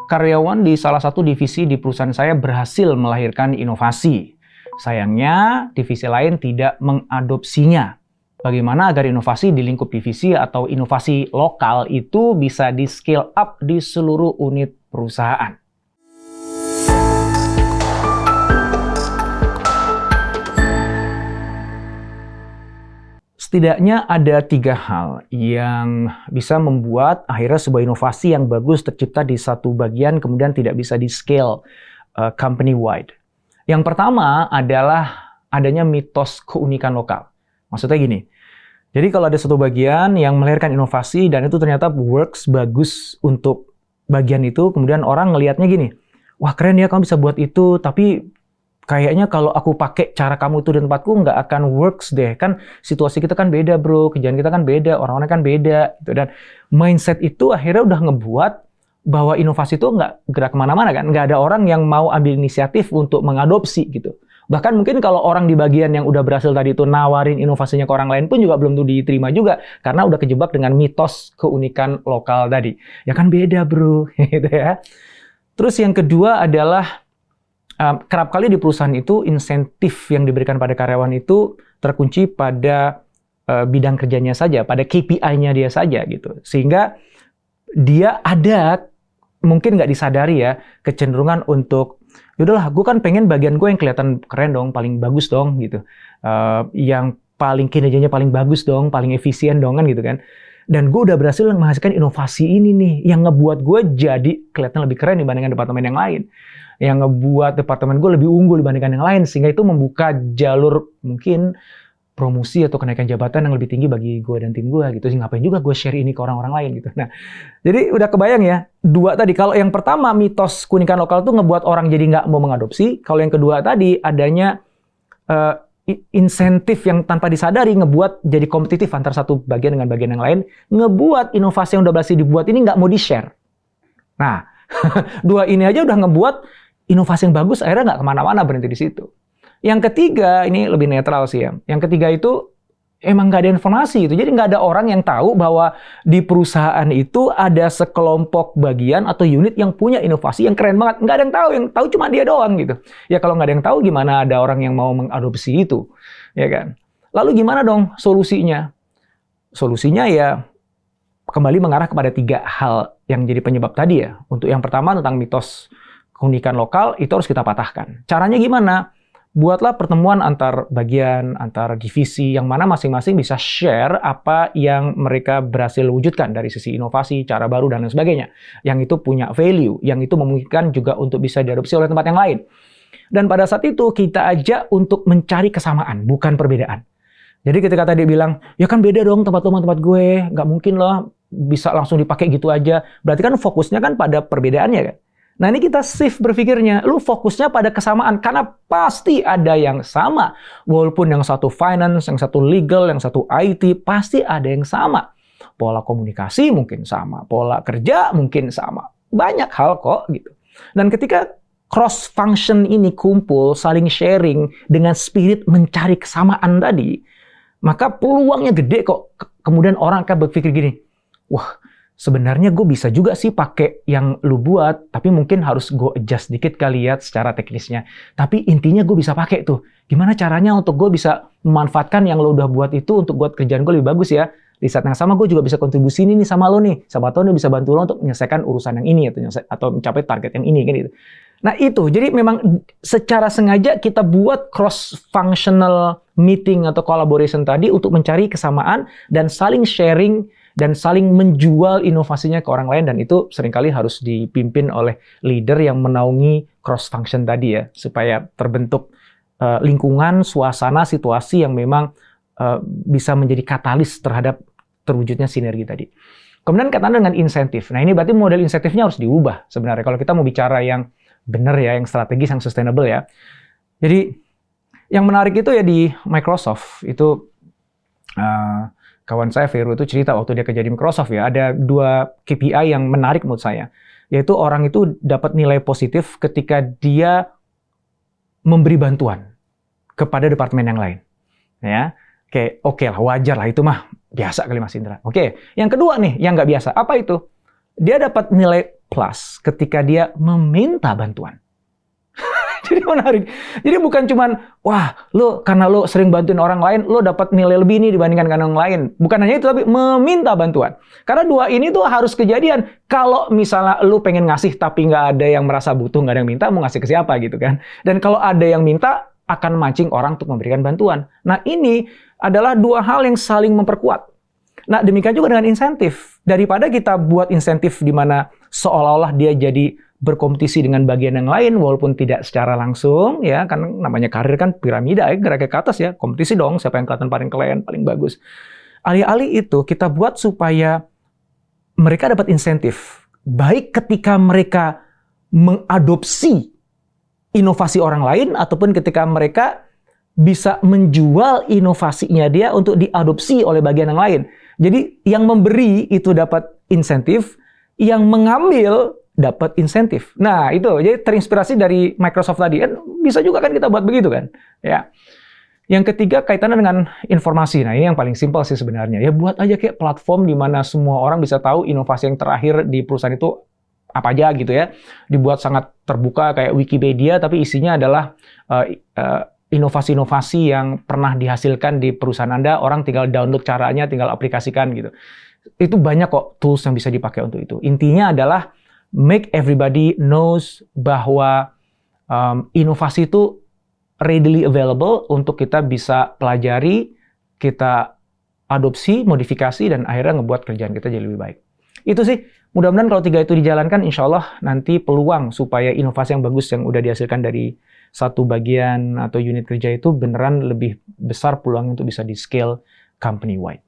karyawan di salah satu divisi di perusahaan saya berhasil melahirkan inovasi. Sayangnya, divisi lain tidak mengadopsinya. Bagaimana agar inovasi di lingkup divisi atau inovasi lokal itu bisa di-scale up di seluruh unit perusahaan? Setidaknya ada 3 hal yang bisa membuat akhirnya sebuah inovasi yang bagus tercipta di satu bagian kemudian tidak bisa di-scale company-wide. Yang pertama adalah adanya mitos keunikan lokal. Maksudnya gini, jadi kalau ada satu bagian yang melahirkan inovasi dan itu ternyata works, bagus untuk bagian itu, kemudian orang ngelihatnya gini, wah keren ya kamu bisa buat itu, tapi kayaknya kalau aku pakai cara kamu itu di tempatku nggak akan works deh. Kan situasi kita kan beda bro, kerjaan kita kan beda, orang-orang kan beda. Gitu. Dan mindset itu akhirnya udah ngebuat bahwa inovasi itu nggak gerak kemana-mana kan. Nggak ada orang yang mau ambil inisiatif untuk mengadopsi gitu. Bahkan mungkin kalau orang di bagian yang udah berhasil tadi itu nawarin inovasinya ke orang lain pun juga belum tuh diterima juga. Karena udah kejebak dengan mitos keunikan lokal tadi. Ya kan beda bro, gitu ya. Terus yang kedua adalah kerap kali di perusahaan itu insentif yang diberikan pada karyawan itu terkunci pada bidang kerjanya saja, pada KPI-nya dia saja gitu. Sehingga dia ada, mungkin nggak disadari ya, kecenderungan untuk, yaudahlah gue kan pengen bagian gue yang kelihatan keren dong, paling bagus dong gitu. Yang paling kinerjanya paling bagus dong, paling efisien dong kan gitu kan. Dan gue udah berhasil menghasilkan inovasi ini nih, yang ngebuat gue jadi kelihatan lebih keren dibandingkan departemen yang lain. Yang ngebuat departemen gue lebih unggul dibandingkan yang lain, sehingga itu membuka jalur mungkin promosi atau kenaikan jabatan yang lebih tinggi bagi gue dan tim gue gitu. Sih ngapain juga gue share ini ke orang-orang lain gitu. Nah, jadi udah kebayang ya, 2 tadi. Kalau yang pertama mitos keunikan lokal tuh ngebuat orang jadi nggak mau mengadopsi. Kalau yang kedua tadi adanya insentif yang tanpa disadari ngebuat jadi kompetitif antara satu bagian dengan bagian yang lain, ngebuat inovasi yang udah berhasil dibuat ini nggak mau di-share. Nah, 2 ini aja udah ngebuat inovasi yang bagus akhirnya nggak kemana-mana, berhenti di situ. Yang ketiga, ini lebih netral sih ya. Yang ketiga itu emang nggak ada informasi itu. Jadi nggak ada orang yang tahu bahwa di perusahaan itu ada sekelompok bagian atau unit yang punya inovasi yang keren banget. Nggak ada yang tahu cuma dia doang gitu. Ya kalau nggak ada yang tahu gimana ada orang yang mau mengadopsi itu, ya kan? Lalu gimana dong solusinya? Solusinya ya kembali mengarah kepada 3 hal yang jadi penyebab tadi ya. Untuk yang pertama tentang mitos keunikan lokal itu harus kita patahkan. Caranya gimana? Buatlah pertemuan antar bagian, antar divisi yang mana masing-masing bisa share apa yang mereka berhasil wujudkan dari sisi inovasi, cara baru dan lain sebagainya. Yang itu punya value, yang itu memungkinkan juga untuk bisa diadopsi oleh tempat yang lain. Dan pada saat itu kita ajak untuk mencari kesamaan, bukan perbedaan. Jadi ketika tadi bilang, ya kan beda dong tempat lo sama tempat gue, nggak mungkin loh bisa langsung dipakai gitu aja. Berarti kan fokusnya kan pada perbedaannya kan. Nah ini kita shift berpikirnya, lu fokusnya pada kesamaan, karena pasti ada yang sama. Walaupun yang satu finance, yang satu legal, yang satu IT, pasti ada yang sama. Pola komunikasi mungkin sama, pola kerja mungkin sama. Banyak hal kok gitu. Dan ketika cross function ini kumpul, saling sharing dengan spirit mencari kesamaan tadi, maka peluangnya gede kok. Kemudian orang akan berpikir gini, wah, sebenarnya gue bisa juga sih pakai yang lu buat, tapi mungkin harus gue adjust dikit kali ya secara teknisnya. Tapi intinya gue bisa pakai tuh. Gimana caranya untuk gue bisa memanfaatkan yang lo udah buat itu untuk buat kerjaan gue lebih bagus ya. Di saat yang sama gue juga bisa kontribusi ini nih sama lo nih. Sama tau nih bisa bantu lo untuk menyelesaikan urusan yang ini atau mencapai target yang ini kan gitu. Nah itu, jadi memang secara sengaja kita buat cross-functional meeting atau collaboration tadi untuk mencari kesamaan dan saling sharing dan saling menjual inovasinya ke orang lain, dan itu seringkali harus dipimpin oleh leader yang menaungi cross function tadi ya, supaya terbentuk lingkungan, suasana, situasi yang memang bisa menjadi katalis terhadap terwujudnya sinergi tadi. Kemudian kaitan dengan insentif. Nah ini berarti model insentifnya harus diubah sebenarnya kalau kita mau bicara yang benar ya, yang strategis, yang sustainable ya. Jadi yang menarik itu ya di Microsoft itu kawan saya Vero itu cerita waktu dia kerja di Microsoft ya, ada 2 KPI yang menarik menurut saya. Yaitu orang itu dapat nilai positif ketika dia memberi bantuan kepada departemen yang lain. Ya, oke lah, wajar lah, itu mah biasa kali Mas Indra. Oke, yang kedua nih, yang nggak biasa. Apa itu? Dia dapat nilai plus ketika dia meminta bantuan. Jadi menarik. Jadi bukan cuman, wah, karena lo sering bantuin orang lain, lo dapat nilai lebih nih dibandingkan dengan orang lain. Bukan hanya itu, tapi meminta bantuan. Karena dua ini tuh harus kejadian. Kalau misalnya lo pengen ngasih, tapi nggak ada yang merasa butuh, nggak ada yang minta, mau ngasih ke siapa gitu kan. Dan kalau ada yang minta, akan mancing orang untuk memberikan bantuan. Nah, ini adalah dua hal yang saling memperkuat. Nah, demikian juga dengan insentif. Daripada kita buat insentif di mana seolah-olah dia jadi berkompetisi dengan bagian yang lain, walaupun tidak secara langsung, ya, kan namanya karir kan piramida, ya, geraknya ke atas ya, kompetisi dong, siapa yang kelihatan paling keren, paling bagus. Alih-alih itu, kita buat supaya mereka dapat insentif, baik ketika mereka mengadopsi inovasi orang lain, ataupun ketika mereka bisa menjual inovasinya dia untuk diadopsi oleh bagian yang lain. Jadi, yang memberi itu dapat insentif, yang mengambil dapat insentif. Nah, itu jadi terinspirasi dari Microsoft tadi kan bisa juga kan kita buat begitu kan. Ya. Yang ketiga kaitannya dengan informasi. Nah, ini yang paling simpel sih sebenarnya. Ya buat aja kayak platform di mana semua orang bisa tahu inovasi yang terakhir di perusahaan itu apa aja gitu ya. Dibuat sangat terbuka kayak Wikipedia tapi isinya adalah inovasi-inovasi yang pernah dihasilkan di perusahaan Anda, orang tinggal download caranya, tinggal aplikasikan gitu. Itu banyak kok tools yang bisa dipakai untuk itu. Intinya adalah make everybody knows bahwa inovasi itu readily available untuk kita bisa pelajari, kita adopsi, modifikasi, dan akhirnya ngebuat kerjaan kita jadi lebih baik. Itu sih, mudah-mudahan kalau tiga itu dijalankan, insya Allah nanti peluang supaya inovasi yang bagus yang udah dihasilkan dari satu bagian atau unit kerja itu beneran lebih besar peluang untuk bisa di-scale company-wide.